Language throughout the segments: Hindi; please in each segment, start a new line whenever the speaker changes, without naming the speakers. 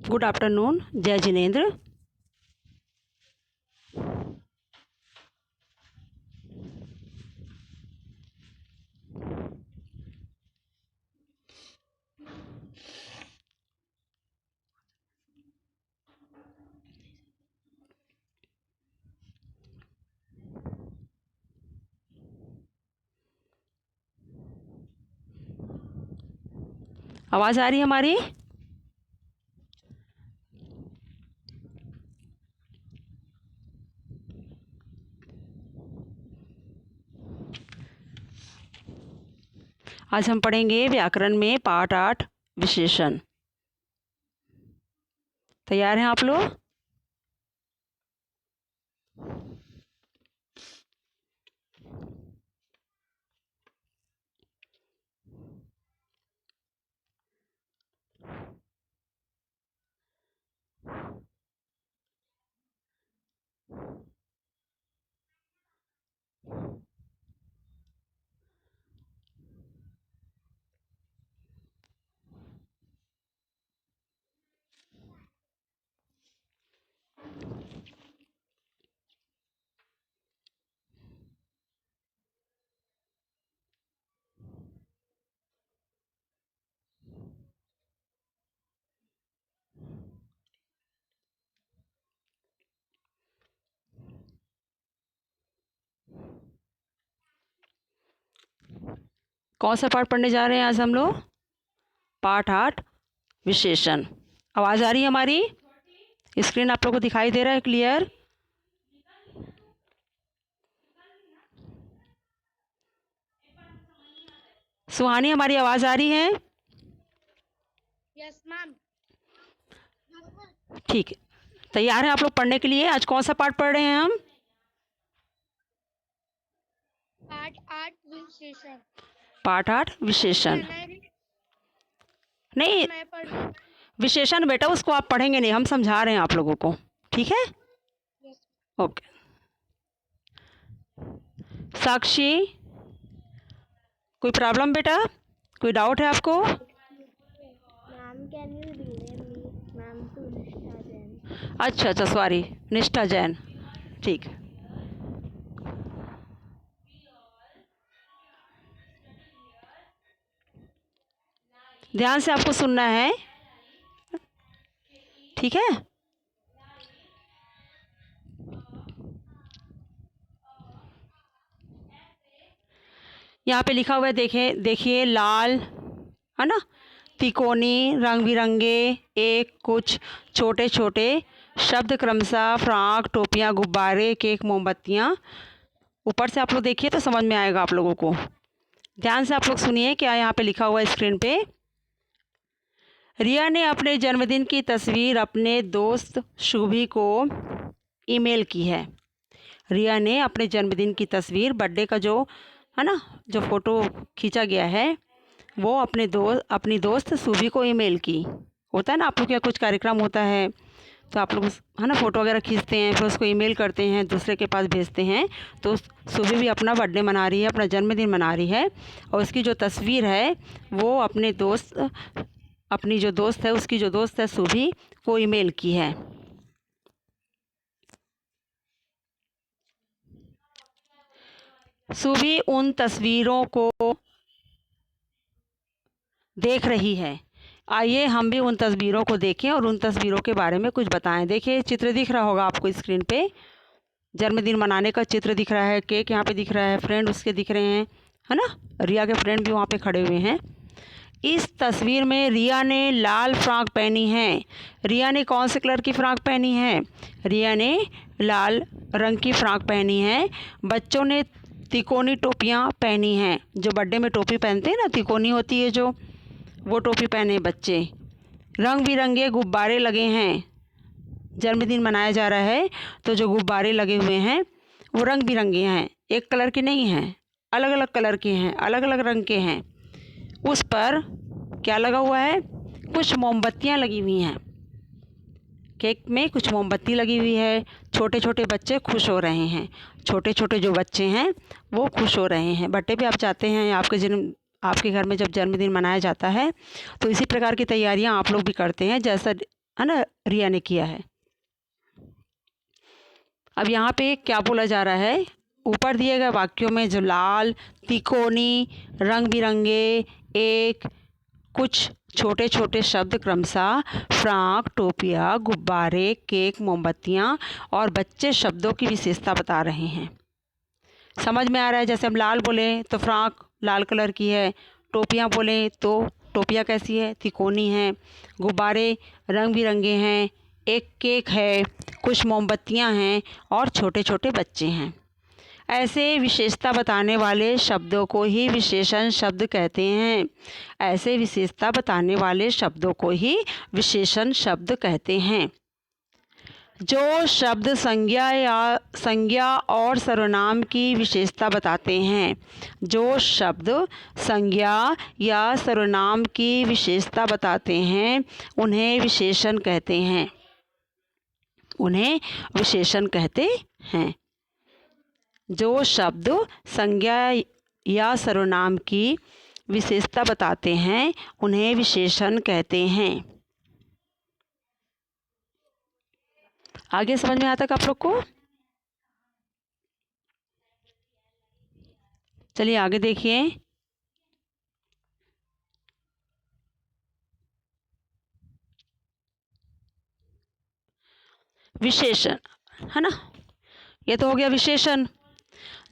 Good afternoon. जय जिनेंद्र। आवाज़ आ रही है हमारी? आज हम पढ़ेंगे व्याकरण में पाठ 8 विशेषण। तैयार हैं आप लोग? कौन सा पाठ पढ़ने जा रहे हैं आज हम लोग? पाठ 8 विशेषण। आवाज़ आ रही है हमारी? स्क्रीन आप लोग को दिखाई दे रहा है क्लियर? सुहानी, हमारी आवाज़ आ रही है?
Yes ma'am.
ठीक है। तैयार हैं आप लोग पढ़ने के लिए? आज कौन सा पाठ पढ़ रहे हैं हम?
पाठ 8 विशेषण।
पाठ 8 विशेषण। नहीं,
मैं पढ़
विशेषण बेटा उसको आप पढ़ेंगे नहीं, हम समझा रहे हैं आप लोगों को, ठीक है?
यस।
ओके। साक्षी, कोई प्रॉब्लम बेटा? कोई डाउट है आपको?
Ma'am can you rename me ma'am to Nishtha Jain?
अच्छा अच्छा, सॉरी, निष्ठा जैन। ठीक। ध्यान से आपको सुनना है, ठीक है? यहाँ पे लिखा हुआ है, देखें, देखिए, लाल है ना, तिकोनी, रंग बिरंगे, एक कुछ छोटे छोटे शब्द क्रमशः फ्रॉक, टोपियाँ, गुब्बारे, केक, मोमबत्तियाँ। ऊपर से आप लोग देखिए तो समझ में आएगा आप लोगों को। ध्यान से आप लोग सुनिए क्या यहाँ पे लिखा हुआ है स्क्रीन पे। रिया ने अपने जन्मदिन की तस्वीर अपने दोस्त शुभी को ईमेल की है। रिया ने अपने जन्मदिन की तस्वीर, बर्थडे का जो है ना, जो फ़ोटो खींचा गया है, वो अपनी दोस्त शुभी को ईमेल की। होता है ना आप लोग क्या, कुछ कार्यक्रम होता है तो आप लोग है ना फ़ोटो वगैरह खींचते हैं, फिर उसको ईमेल करते हैं, दूसरे के पास भेजते हैं। तो शुभी भी अपना बर्थडे मना रही है, अपना जन्मदिन मना रही है, और उसकी जो तस्वीर है वो अपनी जो दोस्त है, उसकी जो दोस्त है शुभी को ईमेल की है। शुभी उन तस्वीरों को देख रही है। आइए हम भी उन तस्वीरों को देखें और उन तस्वीरों के बारे में कुछ बताएं। देखिए चित्र दिख रहा होगा आपको स्क्रीन पे, जन्मदिन मनाने का चित्र दिख रहा है, केक यहाँ पे दिख रहा है, फ्रेंड उसके दिख रहे हैं, है ना, रिया के फ्रेंड भी वहाँ पे खड़े हुए हैं। इस तस्वीर में रिया ने लाल फ्रॉक पहनी है। रिया ने कौन से कलर की फ्रॉक पहनी है? रिया ने लाल रंग की फ्रॉक पहनी है। बच्चों ने तिकोनी टोपियाँ पहनी हैं, जो बर्थडे में टोपी पहनते हैं ना, तिकोनी होती है जो, वो टोपी पहने बच्चे। रंग बिरंगे गुब्बारे लगे हैं। जन्मदिन मनाया जा रहा है तो जो गुब्बारे लगे हुए हैं वो रंग बिरंगे हैं, एक कलर के नहीं हैं, अलग अलग कलर के हैं, अलग अलग रंग के हैं। उस पर क्या लगा हुआ है? कुछ मोमबत्तियाँ लगी हुई हैं। केक में कुछ मोमबत्ती लगी हुई है। छोटे छोटे बच्चे खुश हो रहे हैं। छोटे छोटे जो बच्चे हैं वो खुश हो रहे हैं। बर्थडे पे आप जाते हैं, आपके घर में जब जन्मदिन मनाया जाता है तो इसी प्रकार की तैयारियां आप लोग भी करते हैं, जैसा है ना, रिया ने किया है। अब यहाँ पे क्या बोला जा रहा है, ऊपर दिए गए वाक्यों में जो लाल, तिकोनी, रंग बिरंगे, एक, कुछ छोटे छोटे शब्द क्रमशः फ्राक, टोपियाँ, गुब्बारे, केक, मोमबत्तियाँ और बच्चे शब्दों की विशेषता बता रहे हैं। समझ में आ रहा है? जैसे हम लाल बोले तो फ्राक लाल कलर की है, टोपियाँ बोले तो टोपियाँ कैसी है, तिकोनी है, गुब्बारे रंग बिरंगे हैं, एक केक है, कुछ मोमबत्तियाँ हैं और छोटे छोटे बच्चे हैं। ऐसे विशेषता बताने वाले शब्दों को ही विशेषण शब्द कहते हैं। ऐसे विशेषता बताने वाले शब्दों को ही विशेषण शब्द कहते हैं। जो शब्द संज्ञा और सर्वनाम की विशेषता बताते हैं, जो शब्द संज्ञा या सर्वनाम की विशेषता बताते हैं उन्हें विशेषण कहते हैं। उन्हें विशेषण कहते हैं। जो शब्द संज्ञा या सर्वनाम की विशेषता बताते हैं उन्हें विशेषण कहते हैं। आगे समझ में आता है आप लोग को? चलिए आगे देखिए। विशेषण, है ना, ये तो हो गया विशेषण।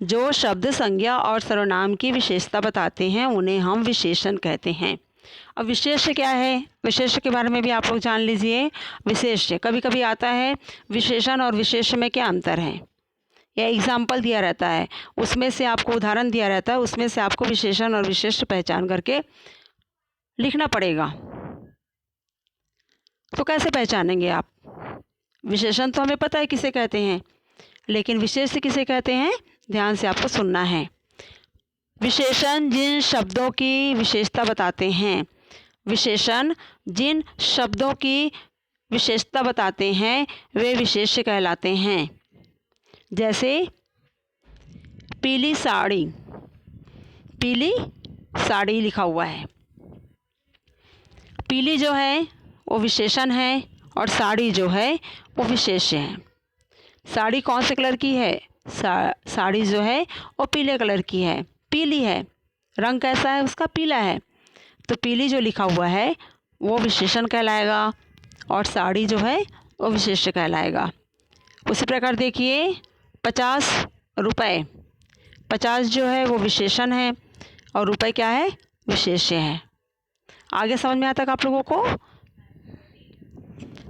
जो शब्द संज्ञा और सर्वनाम की विशेषता बताते हैं उन्हें हम विशेषण कहते हैं। अब विशेष्य क्या है, विशेष्य के बारे में भी आप लोग जान लीजिए। विशेष्य कभी कभी आता है, विशेषण और विशेष्य में क्या अंतर है, या एग्जाम्पल दिया रहता है, उसमें से आपको उदाहरण दिया रहता है, उसमें से आपको विशेषण और विशेष्य पहचान करके लिखना पड़ेगा। तो कैसे पहचानेंगे आप? विशेषण तो हमें पता है किसे कहते हैं, लेकिन विशेष्य किसे कहते हैं, ध्यान से आपको सुनना है। विशेषण जिन शब्दों की विशेषता बताते हैं, विशेषण जिन शब्दों की विशेषता बताते हैं वे विशेष्य कहलाते हैं। जैसे पीली साड़ी, पीली साड़ी लिखा हुआ है। पीली जो है वो विशेषण है और साड़ी जो है वो विशेष्य है। साड़ी कौन से कलर की है, साड़ी जो है वो पीले कलर की है, पीली है, रंग कैसा है उसका, पीला है। तो पीली जो लिखा हुआ है वो विशेषण कहलाएगा और साड़ी जो है वो विशेष्य कहलाएगा। उसी प्रकार देखिए 50 रुपये, 50 जो है वो विशेषण है और रुपये क्या है, विशेष्य है। आगे समझ में आता है आप लोगों को?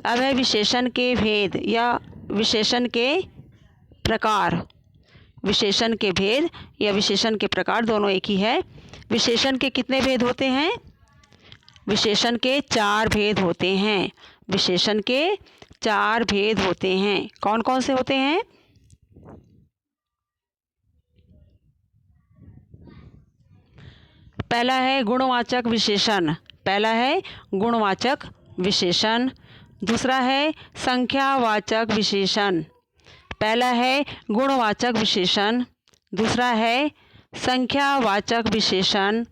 अब है विशेषण के भेद या विशेषण के प्रकार। विशेषण के भेद या विशेषण के प्रकार दोनों एक ही है। विशेषण के कितने भेद होते हैं? विशेषण के 4 भेद होते हैं। विशेषण के 4 भेद होते हैं। कौन कौन से होते हैं? पहला है गुणवाचक विशेषण, पहला है गुणवाचक विशेषण। दूसरा है संख्यावाचक विशेषण। पहला है गुणवाचक विशेषण, दूसरा है संख्यावाचक विशेषण,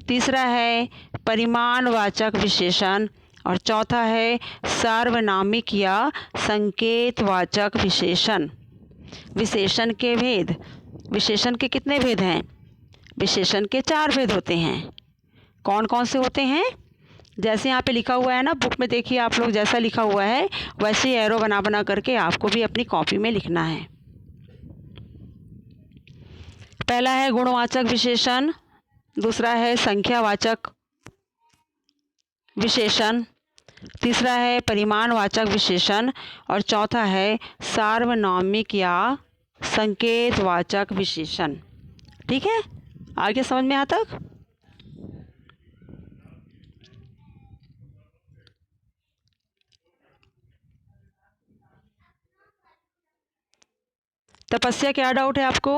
तीसरा है परिमाणवाचक विशेषण और चौथा है सार्वनामिक या संकेतवाचक विशेषण। विशेषण के भेद, विशेषण के कितने भेद हैं? विशेषण के 4 भेद होते हैं। कौन कौन से होते हैं? जैसे यहाँ पे लिखा हुआ है ना, बुक में देखिए आप लोग, जैसा लिखा हुआ है वैसे ही एरो बना बना करके आपको भी अपनी कॉपी में लिखना है। पहला है गुणवाचक विशेषण, दूसरा है संख्यावाचक विशेषण, तीसरा है परिमाणवाचक विशेषण और चौथा है सार्वनामिक या संकेतवाचक विशेषण। ठीक है, आगे समझ में आता? तपस्या, क्या डाउट है आपको?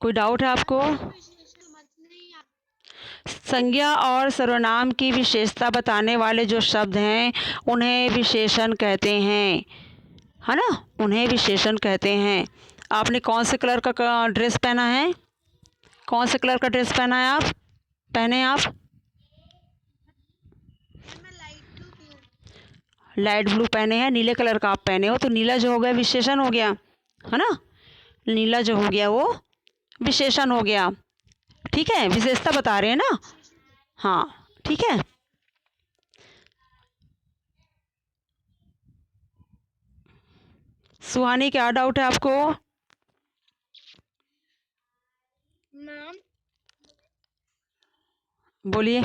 कोई डाउट है आपको? संज्ञा और सर्वनाम की विशेषता बताने वाले जो शब्द हैं उन्हें विशेषण कहते हैं, है ना, उन्हें विशेषण कहते हैं। आपने कौन से कलर का ड्रेस पहना है? कौन से कलर का ड्रेस पहना है आप? पहने आप लाइट ब्लू पहने हैं, नीले कलर का आप पहने हो, तो नीला जो हो गया विशेषण हो गया, है ना। नीला जो हो गया वो विशेषण हो गया। ठीक है, विशेषता बता रहे हैं ना। हाँ ठीक है। सुहानी क्या डाउट है आपको?
मैम
बोलिए।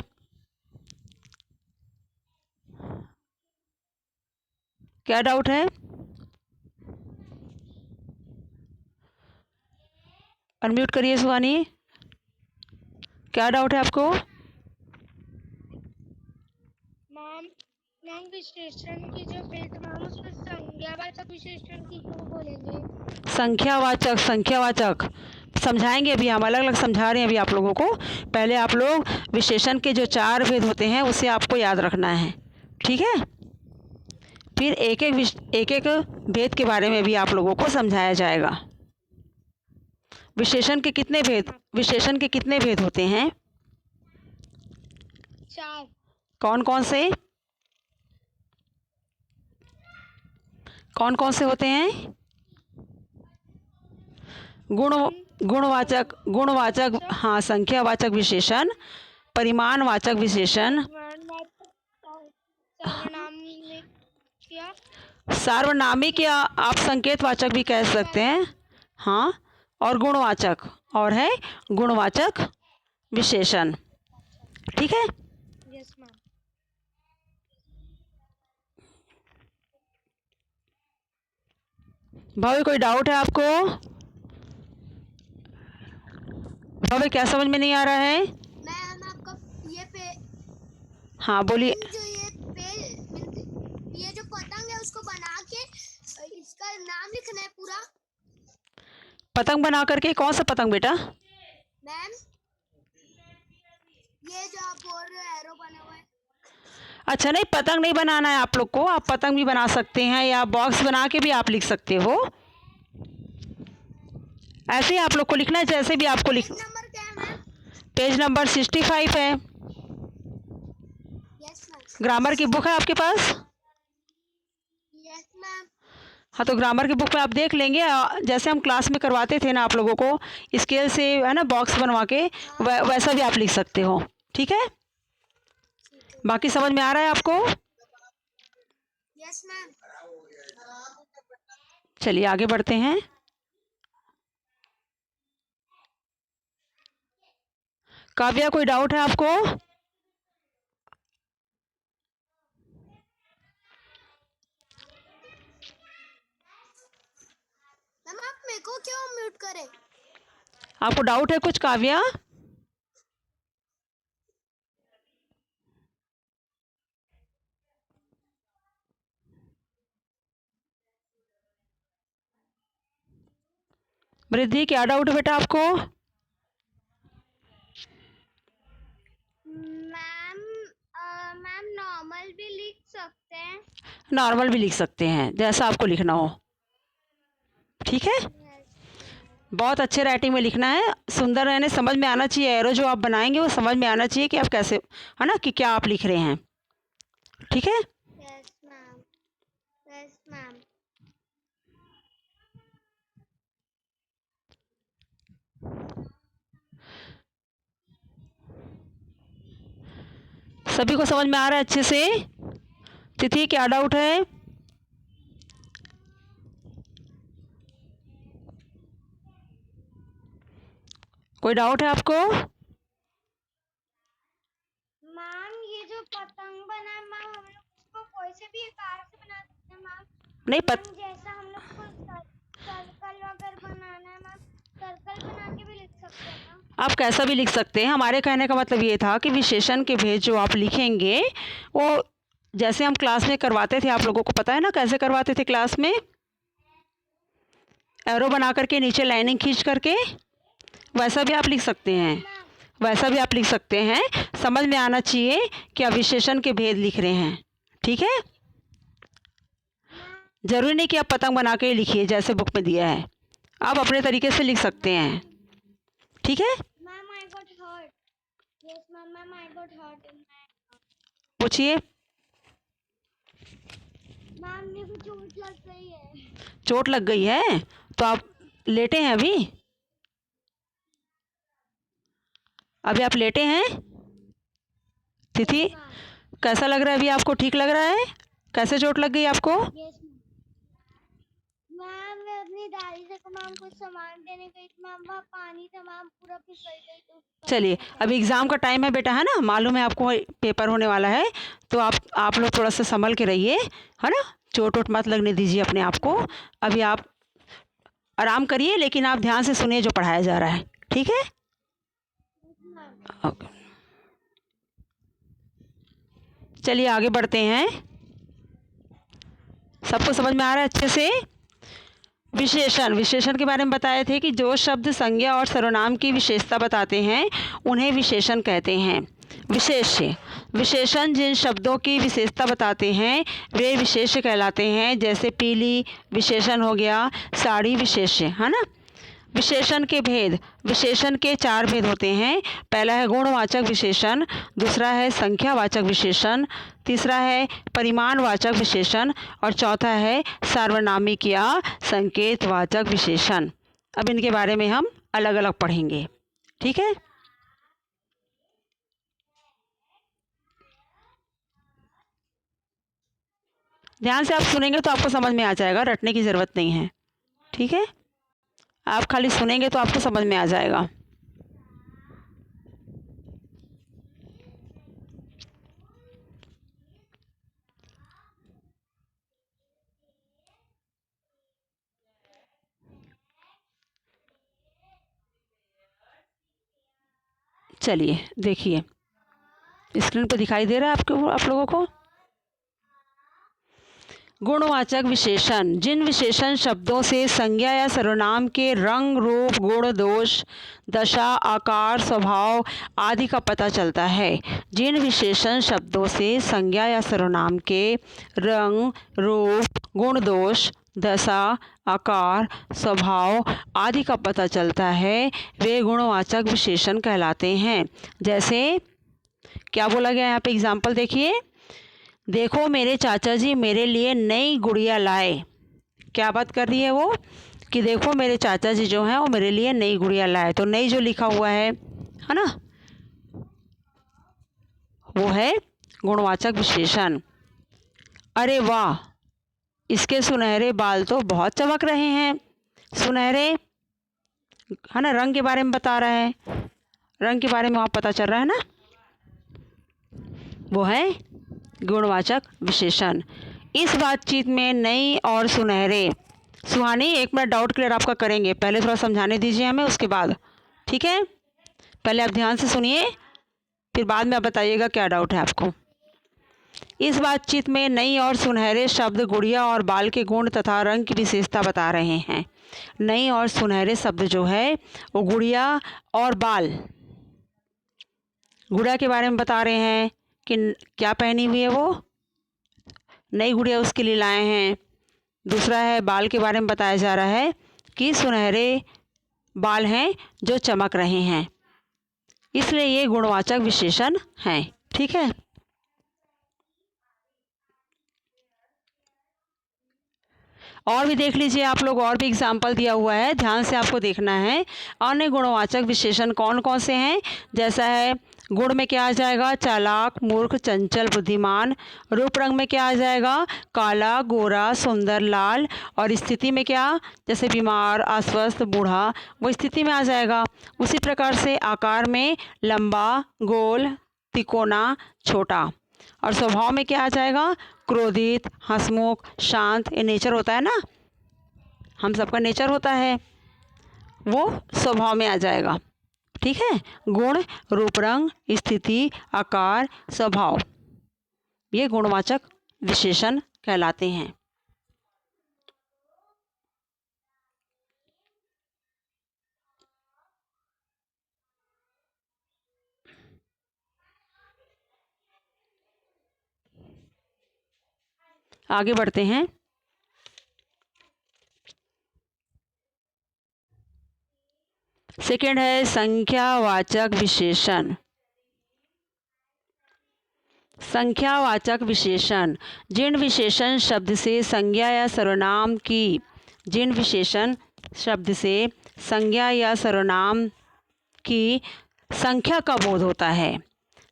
क्या डाउट है? अनम्यूट करिए सुहानी। क्या डाउट है आपको?
मैम मैम विशेषण की जो भेद मैम उसमें संज्ञावाचक विशेषण की क्यों बोलेंगे?
संख्यावाचक, संख्यावाचक समझाएंगे अभी हम, अलग अलग समझा रहे हैं अभी आप लोगों को। पहले आप लोग विशेषण के जो 4 भेद होते हैं उसे आपको याद रखना है, ठीक है। फिर एक एक भेद के बारे में भी आप लोगों को समझाया जाएगा। विशेषण के कितने भेद, विशेषण के कितने भेद होते हैं?
4।
कौन कौन से, कौन कौन से होते हैं? गुण, गुणवाचक, गुणवाचक, हाँ संख्यावाचक विशेषण, परिमाणवाचक विशेषण, सार्वनामिक या आप संकेतवाचक भी कह सकते हैं, हाँ, और गुणवाचक, और है गुणवाचक विशेषण, ठीक है।
Yes ma'am.
भाभी कोई डाउट है आपको? भाभी क्या समझ में नहीं आ रहा है?
मैम आपका ये पे,
हाँ बोलिए।
जो ये जो पतंग है उसको बना के इसका नाम लिखना है पूरा।
पतंग बना करके? कौन सा पतंग बेटा?
मैम ये जो आप बोल रहे हो एरो बना हुआ है।
अच्छा नहीं, पतंग नहीं बनाना है आप लोग को, आप पतंग भी बना सकते हैं या बॉक्स बना के भी आप लिख सकते हो। ऐसे ही आप लोग को लिखना है जैसे भी आपको लिख।
नंबर क्या है मैम?
पेज नंबर 65 है।
Yes ma'am.
ग्रामर की बुक है आपके पास?
Yes ma'am.
हाँ तो ग्रामर की बुक में आप देख लेंगे, जैसे हम क्लास में करवाते थे ना आप लोगों को स्केल से, है ना, बॉक्स बनवा के वैसा भी आप लिख सकते हो, ठीक है। बाकी समझ में आ रहा है आपको?
Yes ma'am.
चलिए आगे बढ़ते हैं। काव्या कोई डाउट है आपको?
मैम आप मेरे को क्यों म्यूट करें?
आपको डाउट है कुछ काव्या? वृद्धि क्या डाउट है बेटा आपको?
मैम मैम नॉर्मल भी लिख सकते हैं?
नॉर्मल भी लिख सकते हैं, जैसा आपको लिखना हो, ठीक है। बहुत अच्छे राइटिंग में लिखना है, सुंदर रहने, समझ में आना चाहिए, एरो जो आप बनाएंगे वो समझ में आना चाहिए कि आप कैसे, है ना, कि क्या आप लिख रहे हैं, ठीक है।
Yes ma'am. Yes ma'am.
सभी को समझ में आ रहा है अच्छे से? तिथि क्या डाउट है? कोई डाउट है आपको?
मैम ये जो पतंग बना है मैम हम लोग उसको कोई से भी आकार से बना सकते हैं मैम?
नहीं
मैम जैसा हम लोग को सर्कल वगैरह बनाना है मैम, सर्कल बना के भी लिख सकते हैं मैम।
आप कैसा भी लिख सकते हैं, हमारे कहने का मतलब ये था कि विशेषण के भेद जो आप लिखेंगे वो जैसे हम क्लास में करवाते थे, आप लोगों को पता है ना कैसे करवाते थे क्लास में, एरो बना करके नीचे लाइनिंग खींच करके, वैसा भी आप लिख सकते हैं, वैसा भी आप लिख सकते हैं। समझ में आना चाहिए कि आप विशेषण के भेद लिख रहे हैं, ठीक है। ज़रूरी नहीं कि आप पतंग बना के ही लिखिए जैसे बुक में दिया है, आप अपने तरीके से लिख सकते हैं, ठीक है।
Ma'am I got hurt. Yes ma'am, ma'am I got hurt in my.
पूछिए।
मैम मेरे को चोट लग गई है।
चोट लग गई है तो आप लेटे हैं अभी? अभी आप लेटे हैं तिथि?
मैम
कैसा लग रहा है अभी आपको? ठीक लग रहा है? कैसे चोट लग गई आपको?
यस मैम मैं अपनी दादी से मैम कुछ सामान देने गई थी मैम, वहाँ पानी था मैम, पूरा फिसल गई तो
चलिए, अभी एग्ज़ाम का टाइम है बेटा, है ना? मालूम है आपको पेपर होने वाला है, तो आप लोग थोड़ा सा संभल के रहिए, है ना? चोट वोट मत लगने दीजिए अपने आप को। अभी आप आराम करिए, लेकिन आप ध्यान से सुनिए जो पढ़ाया जा रहा है, ठीक है? ओके, चलिए आगे बढ़ते हैं। सबको समझ में आ रहा है अच्छे से? विशेषण, विशेषण के बारे में बताए थे कि जो शब्द संज्ञा और सर्वनाम की विशेषता बताते हैं उन्हें विशेषण कहते हैं। विशेष्य, विशेषण जिन शब्दों की विशेषता बताते हैं वे विशेष्य कहलाते हैं। जैसे पीली विशेषण हो गया, साड़ी विशेष्य, है ना? विशेषण के भेद, विशेषण के 4 भेद होते हैं। पहला है गुणवाचक विशेषण, दूसरा है संख्यावाचक विशेषण, तीसरा है परिमाणवाचक विशेषण और चौथा है सार्वनामिक या संकेतवाचक विशेषण। अब इनके बारे में हम अलग अलग पढ़ेंगे, ठीक है? ध्यान से आप सुनेंगे तो आपको समझ में आ जाएगा, रटने की ज़रूरत नहीं है, ठीक है? आप खाली सुनेंगे तो आपको समझ में आ जाएगा। चलिए देखिए, स्क्रीन पर दिखाई दे रहा है आपको, आप लोगों को? गुणवाचक विशेषण, जिन विशेषण शब्दों से संज्ञा या सर्वनाम के रंग, रूप, गुण, दोष, दशा, आकार, स्वभाव आदि का पता चलता है। जिन विशेषण शब्दों से संज्ञा या सर्वनाम के रंग, रूप, गुण, दोष, दशा, आकार, स्वभाव आदि का पता चलता है वे गुणवाचक विशेषण कहलाते हैं। जैसे क्या बोला गया यहाँ पे? एग्जाम्पल देखिए, देखो मेरे चाचा जी मेरे लिए नई गुड़िया लाए। क्या बात कर रही है वो? कि देखो मेरे चाचा जी जो हैं वो मेरे लिए नई गुड़िया लाए। तो नई जो लिखा हुआ है ना, वो है गुणवाचक विशेषण। अरे वाह, इसके सुनहरे बाल तो बहुत चमक रहे हैं। सुनहरे, है ना? रंग के बारे में बता रहा है, रंग के बारे में वहाँ पता चल रहा है ना, वो है गुणवाचक विशेषण। इस बातचीत में नई और सुनहरे, सुहानी एक मिनट डाउट क्लियर आपका करेंगे, पहले थोड़ा समझाने दीजिए हमें, उसके बाद, ठीक है? पहले आप ध्यान से सुनिए, फिर बाद में आप बताइएगा क्या डाउट है आपको। इस बातचीत में नई और सुनहरे शब्द गुड़िया और बाल के गुण तथा रंग की विशेषता बता रहे हैं। नई और सुनहरे शब्द जो है वो गुड़िया और बाल, गुड़िया के बारे में बता रहे हैं कि क्या पहनी हुई है वो, नई गुड़िया उसके लिए लाए हैं। दूसरा है बाल के बारे में बताया जा रहा है कि सुनहरे बाल हैं जो चमक रहे हैं, इसलिए ये गुणवाचक विशेषण हैं, ठीक है? और भी देख लीजिए आप लोग, और भी एग्जाम्पल दिया हुआ है, ध्यान से आपको देखना है। अन्य गुणवाचक विशेषण कौन कौन से हैं? जैसा है गुण में क्या आ जाएगा? चालाक, मूर्ख, चंचल, बुद्धिमान। रूप रंग में क्या आ जाएगा? काला, गोरा, सुंदर, लाल। और स्थिति में क्या? जैसे बीमार, अस्वस्थ, बूढ़ा, वो स्थिति में आ जाएगा। उसी प्रकार से आकार में लंबा, गोल, तिकोना, छोटा। और स्वभाव में क्या आ जाएगा? क्रोधित, हंसमुख, शांत। ये नेचर होता है ना, हम सबका नेचर होता है, वो स्वभाव में आ जाएगा, ठीक है? गुण, रूप, रंग, स्थिति, आकार, स्वभाव, ये गुणवाचक विशेषण कहलाते हैं। आगे बढ़ते हैं। सेकंड है संख्यावाचक विशेषण। संख्यावाचक विशेषण, जिन विशेषण शब्द से संज्ञा या सर्वनाम की जिन विशेषण शब्द से संज्ञा या सर्वनाम की संख्या का बोध होता है,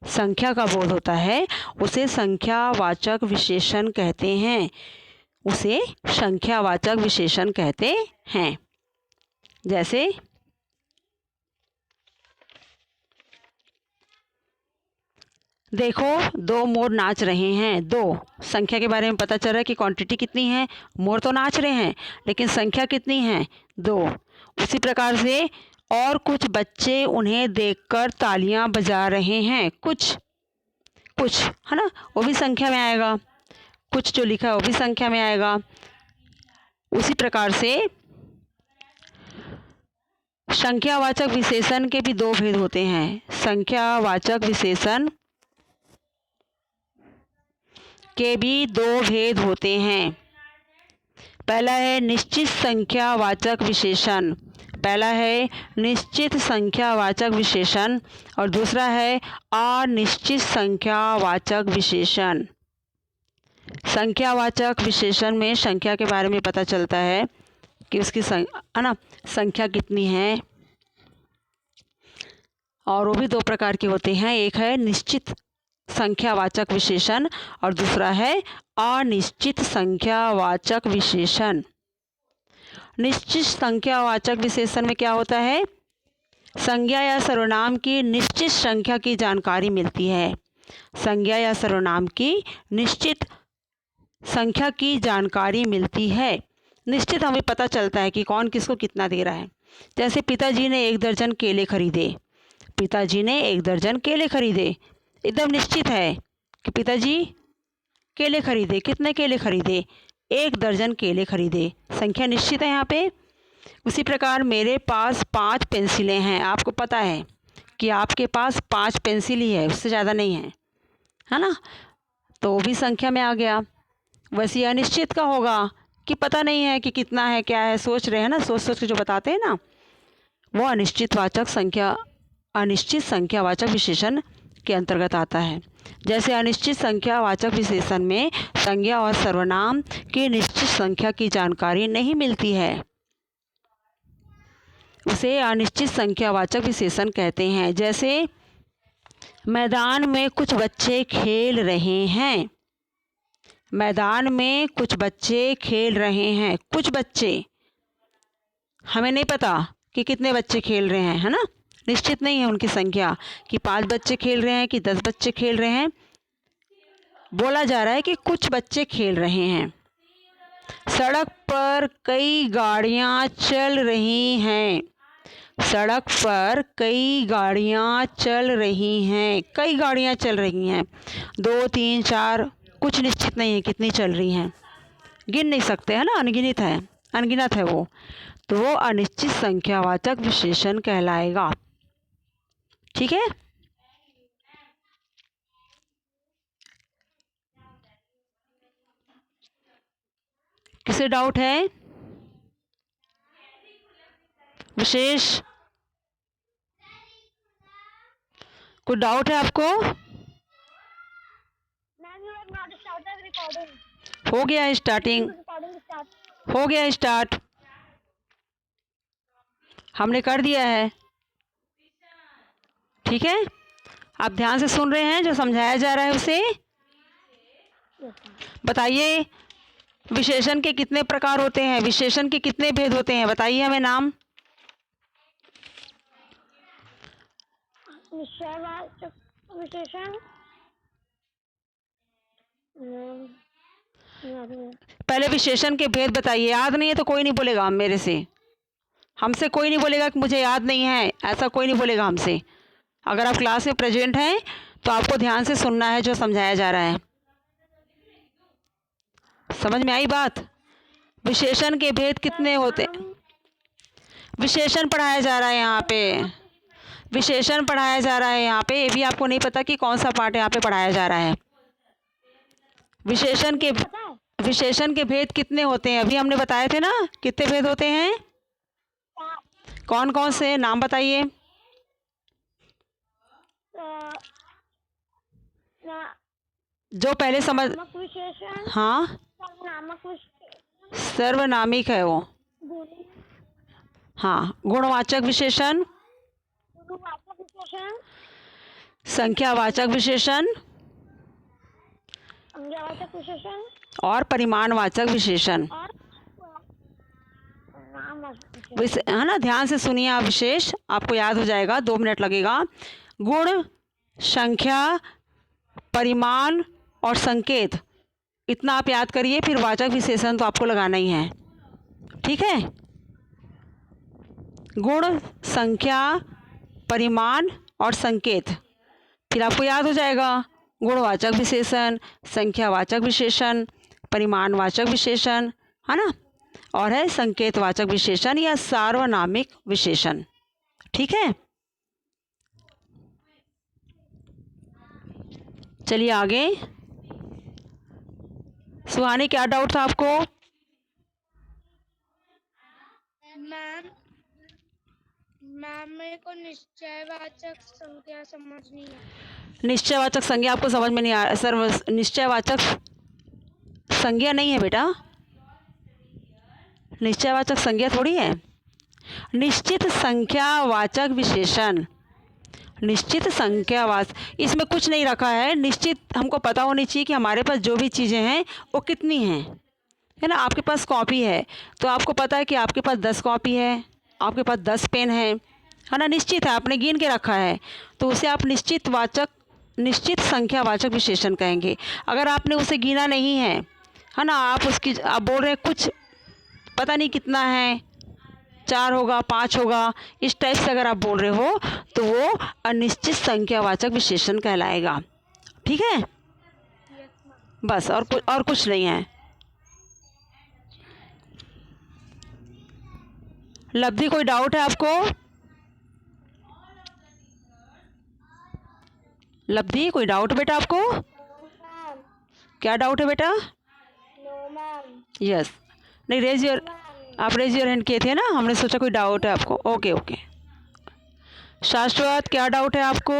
संख्या का बोध होता है, उसे संख्यावाचक विशेषण कहते हैं, उसे संख्यावाचक विशेषण कहते हैं। जैसे देखो, दो मोर नाच रहे हैं। दो संख्या के बारे में पता चल रहा है कि क्वांटिटी कितनी है, मोर तो नाच रहे हैं लेकिन संख्या कितनी है, दो। उसी प्रकार से और कुछ बच्चे उन्हें देखकर तालियां बजा रहे हैं। कुछ कुछ है ना, वो भी संख्या में आएगा, कुछ जो लिखा है वो भी संख्या में आएगा। उसी प्रकार से संख्यावाचक विशेषण के भी दो भेद होते हैं। संख्यावाचक विशेषण के भी दो भेद होते हैं। पहला है निश्चित संख्यावाचक विशेषण, पहला है निश्चित संख्यावाचक विशेषण और दूसरा है अनिश्चित संख्यावाचक विशेषण। संख्यावाचक विशेषण में संख्या के बारे में पता चलता है कि उसकी है ना संख्या कितनी है, और वो भी दो प्रकार के होते हैं। एक है निश्चित संख्यावाचक विशेषण और दूसरा है अनिश्चित संख्यावाचक विशेषण। निश्चित संख्यावाचक विशेषण में क्या होता है, संज्ञा या सर्वनाम की निश्चित संख्या की जानकारी मिलती है, संज्ञा या सर्वनाम की निश्चित संख्या की जानकारी मिलती है। निश्चित हमें पता चलता है कि कौन किसको कितना दे रहा है। जैसे पिताजी ने 1 दर्जन केले खरीदे, पिताजी ने 1 दर्जन केले खरीदे, एकदम निश्चित है कि पिताजी केले खरीदे। कितने केले खरीदे, 1 दर्जन केले खरीदे, संख्या निश्चित है यहाँ पे। उसी प्रकार मेरे पास 5 पेंसिलें हैं, आपको पता है कि आपके पास 5 पेंसिल ही है, उससे ज़्यादा नहीं है ना, तो वो भी संख्या में आ गया। वैसे अनिश्चित का होगा कि पता नहीं है कि कितना है क्या है, सोच रहे हैं ना, सोच सोच के जो बताते हैं ना, वो अनिश्चित संख्यावाचक विशेषण के अंतर्गत आता है। जैसे अनिश्चित संख्यावाचक विशेषण में संज्ञा और सर्वनाम की निश्चित संख्या की जानकारी नहीं मिलती है, उसे अनिश्चित संख्यावाचक विशेषण कहते हैं। जैसे मैदान में कुछ बच्चे खेल रहे हैं, मैदान में कुछ बच्चे खेल रहे हैं। कुछ बच्चे, हमें नहीं पता कि कितने बच्चे खेल रहे हैं, है ना, निश्चित नहीं है उनकी संख्या कि 5 बच्चे खेल रहे हैं कि 10 बच्चे खेल रहे हैं। बोला जा रहा है कि कुछ बच्चे खेल रहे हैं। सड़क पर कई गाड़ियां चल रही हैं, सड़क पर कई गाड़ियां चल रही हैं, कई गाड़ियां चल रही हैं, 2 3 4, कुछ निश्चित नहीं है कितनी चल रही हैं, गिन नहीं सकते, है ना, अनगिनत है, अनगिनत है वो, तो वो अनिश्चित संख्यावाचक विशेषण कहलाएगा। ठीक है, किसे डाउट है, विशेष कोई डाउट है आपको? हो गया स्टार्टिंग, हो गया स्टार्ट, हमने कर दिया है। ठीक है, आप ध्यान से सुन रहे हैं जो समझाया जा रहा है उसे। बताइए विशेषण के कितने प्रकार होते हैं, विशेषण के कितने भेद होते हैं, बताइए हमें नाम।
विशेषण
पहले विशेषण के भेद बताइए, याद नहीं है तो कोई नहीं बोलेगा मेरे से, हमसे कोई नहीं बोलेगा कि मुझे याद नहीं है, ऐसा कोई नहीं बोलेगा हमसे। अगर आप क्लास में प्रेजेंट हैं तो आपको ध्यान से सुनना है जो समझाया जा रहा है। समझ में आई बात? विशेषण के भेद कितने होते, विशेषण पढ़ाया जा रहा है यहाँ पे, विशेषण पढ़ाया जा रहा है यहाँ पे, ये भी आपको नहीं पता कि कौन सा पार्ट यहाँ पे पढ़ाया जा रहा है। विशेषण के भेद कितने होते हैं, अभी हमने बताए थे ना, कितने भेद होते हैं, कौन कौन से, नाम बताइए। जो पहले समझ,
नामक विशेषण,
हाँ
सर्वनामक विशेषण,
सर्वनामिक है वो।
गुण-
हाँ, गुणवाचक विशेषण,
गुणवाचक विशेषण,
संख्यावाचक विशेषण
संज्ञावाचक विशेषण
और परिमाणवाचक विशेषण।
और नामवाचक विशेषण।
है ना, ध्यान से सुनिए आप, विशेष आपको याद हो जाएगा, 2 मिनट लगेगा। गुण, संख्या, परिमाण और संकेत, इतना आप याद करिए, फिर वाचक विशेषण तो आपको लगाना ही है। ठीक है, गुण, संख्या, परिमाण और संकेत, फिर आपको याद हो जाएगा। गुणवाचक विशेषण, संख्यावाचक विशेषण, परिमाणवाचक विशेषण, है ना, और है संकेतवाचक विशेषण या सार्वनामिक विशेषण। ठीक है, चलिए आगे। सुहानी, क्या डाउट था आपको?
मैम मेरे को निश्चयवाचक संख्या समझ नहीं है।
निश्चयवाचक संज्ञा आपको समझ में नहीं आ रहा सर? निश्चयवाचक संज्ञा नहीं है बेटा, निश्चयवाचक संज्ञा थोड़ी है। निश्चित संख्यावाचक विशेषण, निश्चित संख्यावाचक, इसमें कुछ नहीं रखा है। निश्चित हमको पता होनी चाहिए कि हमारे पास जो भी चीज़ें हैं वो कितनी हैं, है ना। आपके पास कॉपी है तो आपको पता है कि आपके पास 10 कॉपी है, आपके पास 10 पेन है ना, निश्चित है, आपने गिन के रखा है, तो उसे आप निश्चित संख्यावाचक विशेषण कहेंगे। अगर आपने उसे गिना नहीं है ना, आप बोल रहे हैं कुछ पता नहीं कितना है, 4 होगा, 5 होगा, इस टाइप से अगर आप बोल रहे हो तो वो अनिश्चित संख्यावाचक विशेषण कहलाएगा। ठीक है, बस, और कुछ नहीं है। लब्धि, कोई डाउट है आपको? लब्धि, कोई डाउट बेटा आपको? क्या डाउट है बेटा? यस, नहीं, आप रेज योर हैंड किए थे ना, हमने सोचा कोई डाउट है आपको। Okay okay. शाश्वत, क्या डाउट है आपको?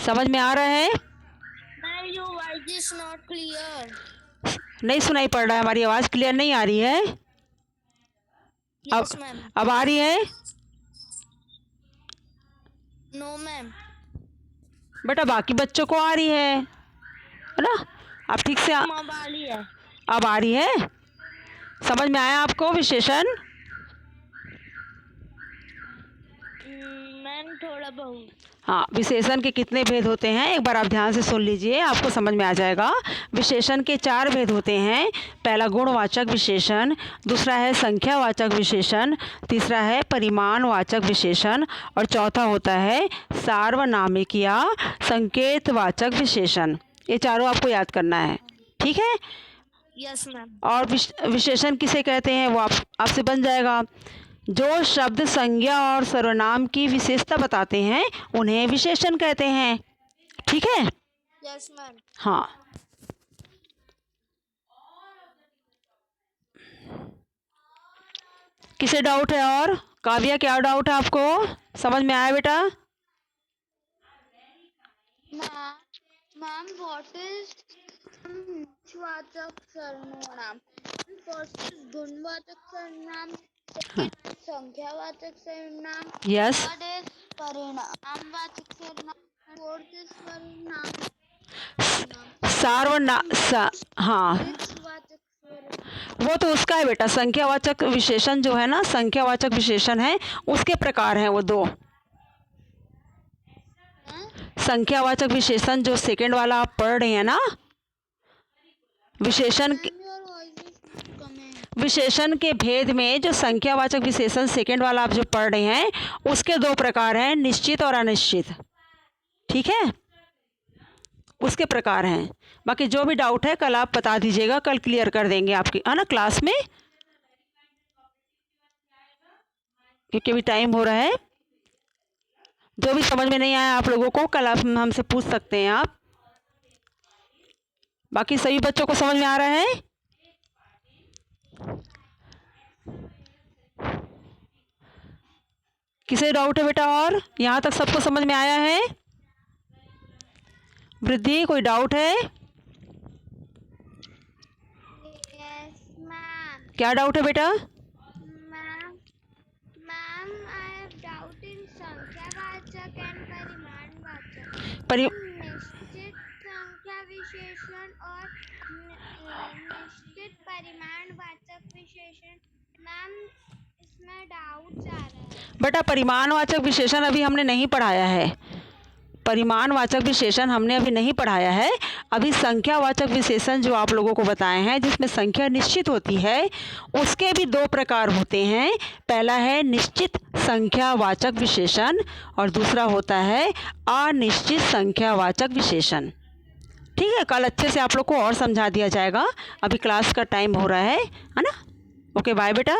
समझ में आ रहा है?
Your voice is not clear.
नहीं सुनाई पड़ रहा है, हमारी आवाज़ क्लियर नहीं आ रही है?
Yes, ma'am.
अब आ रही है?
No, ma'am.
बेटा बाकी बच्चों को आ रही है ना, आप ठीक से
अब आ रही है।
अब आ रही है? समझ में आया आपको विशेषण?
मैम थोड़ा बहुत।
हाँ, विशेषण के कितने भेद होते हैं एक बार आप ध्यान से सुन लीजिए, आपको समझ में आ जाएगा। विशेषण के 4 भेद होते हैं। पहला गुणवाचक विशेषण, दूसरा है संख्यावाचक विशेषण, तीसरा है परिमाणवाचक विशेषण और चौथा होता है सार्वनामिक या संकेतवाचक विशेषण। ये चारों आपको याद करना है। ठीक है,
यस मैम।
और विशेषण किसे कहते हैं वो आपसे बन जाएगा। जो शब्द संज्ञा और सर्वनाम की विशेषता बताते हैं उन्हें विशेषण कहते हैं। ठीक है,
यस मैम।
हाँ, किसे डाउट है? और काव्या, क्या डाउट है आपको? समझ में आया बेटा?
मैम व्हाट इज वाचक सर्वनाम? फर्स्ट इज गुणवाचक सर्वनाम, सेकंड संख्यावाचक सर्वनाम,
यस,
थर्ड इज परिमाणवाचक सर्वनाम, फोर्थ इज
हाँ,
वाचक सर्वनाम।
वो तो उसका है बेटा, संख्यावाचक विशेषण जो है ना, संख्यावाचक विशेषण है, उसके प्रकार हैं वो 2। संख्यावाचक विशेषण जो सेकंड वाला आप पढ़ रहे हैं ना, विशेषण के भेद में जो संख्यावाचक विशेषण सेकंड वाला आप जो पढ़ रहे हैं उसके 2 प्रकार हैं, निश्चित और अनिश्चित। ठीक है, उसके प्रकार हैं। बाकी जो भी डाउट है कल आप बता दीजिएगा, कल क्लियर कर देंगे आपकी, है ना, क्लास में, क्योंकि अभी टाइम हो रहा है। जो भी समझ में नहीं आया आप लोगों को कल आप हमसे पूछ सकते हैं आप। बाकी सभी बच्चों को समझ में आ रहा है? किसे डाउट है बेटा? और यहाँ तक सबको समझ में आया है? वृद्धि, कोई डाउट है?
Yes ma'am.
क्या डाउट है बेटा?
Ma'am I have doubt in संख्यावाचक एंड परिमाणवाचक। निश्चित संख्या विशेषण और निश्चित परिमाणवाचक विशेषण, मैम इसमें डाउट्स आ रहा है।
बेटा परिमाणवाचक विशेषण अभी हमने नहीं पढ़ाया है, परिमाणवाचक विशेषण हमने अभी नहीं पढ़ाया है। अभी संख्यावाचक विशेषण जो आप लोगों को बताए हैं जिसमें संख्या निश्चित होती है, उसके भी दो प्रकार होते हैं। पहला है निश्चित संख्यावाचक विशेषण और दूसरा होता है अनिश्चित संख्यावाचक विशेषण। ठीक है, कल अच्छे से आप लोग को और समझा दिया जाएगा। अभी क्लास का टाइम हो रहा है ना। ओके बाय बेटा।